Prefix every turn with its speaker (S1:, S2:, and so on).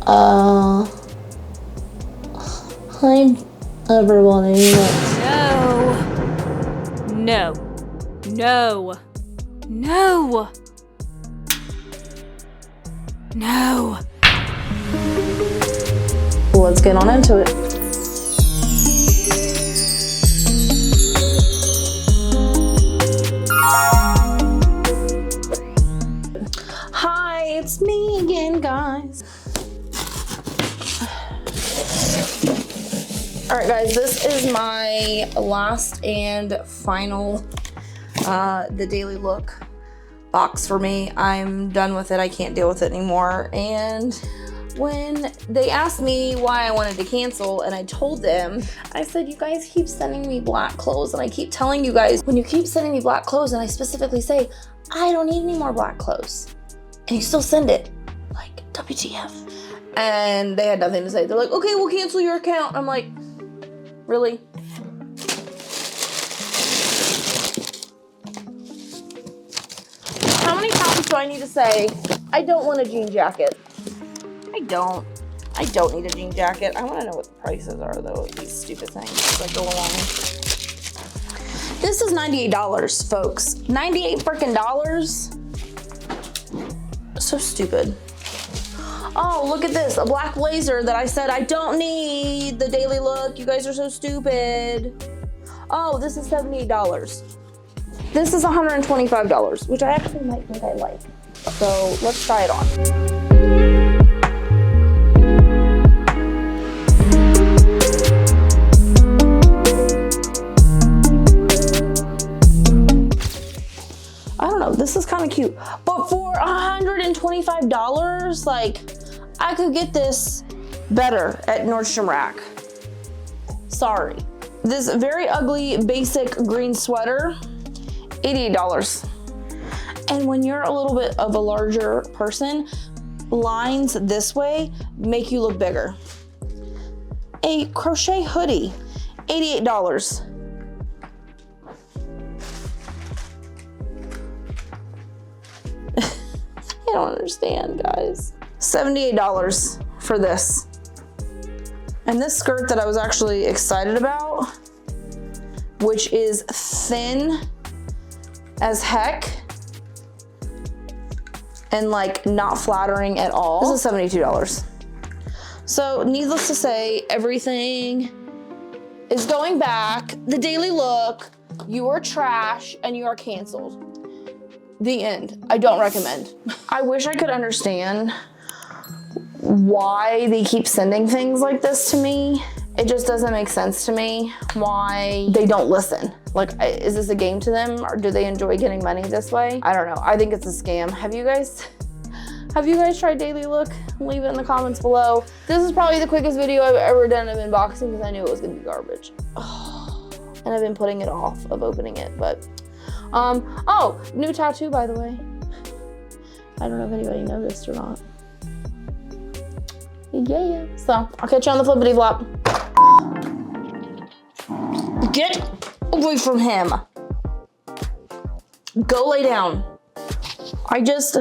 S1: Hi, everybody.
S2: No. No. No. No. No.
S1: Let's get on into it. Hi, it's me again, guys. All right, guys, this is my last and final the Daily Look box for me. I'm done with it. I can't deal with it anymore. And when they asked me why I wanted to cancel, and I told them, I said, you guys keep sending me black clothes, and I keep telling you guys, when you keep sending me black clothes, and I specifically say, I don't need any more black clothes, and you still send it, like, WTF? And they had nothing to say. They're like, okay, we'll cancel your account. I'm like, really? How many times do I need to say, I don't want a jean jacket? I don't need a jean jacket. I want to know what the prices are, though, of these stupid things as I go along. This is $98, folks. 98 freaking dollars. So stupid. Oh, look at this. A black blazer that I said I don't need. The Daily Look. You guys are so stupid. Oh, this is $78. This is $125, which I actually might think I like. So let's try it on. I don't know, this is kind of cute. But for $125, like, I could get this better at Nordstrom Rack. Sorry. This very ugly, basic green sweater, $88. And when you're a little bit of a larger person, lines this way make you look bigger. A crochet hoodie, $88. I don't understand, guys. $78 for this. And this skirt that I was actually excited about, which is thin as heck and like not flattering at all. This is $72. So needless to say, everything is going back. The Daily Look, you are trash and you are canceled. The end. I don't recommend. I wish I could understand why they keep sending things like this to me. It just doesn't make sense to me why they don't listen. Like, is this a game to them, or do they enjoy getting money this way? I don't know. I think it's a scam. Have you guys tried Daily Look? Leave it in the comments below. This is probably the quickest video I've ever done of unboxing because I knew it was gonna be garbage. Oh, and I've been putting it off of opening it, but oh, new tattoo, by the way. I don't know if anybody noticed or not. Yeah. So, I'll catch you on the flippity flop. Get away from him. Go lay down. I just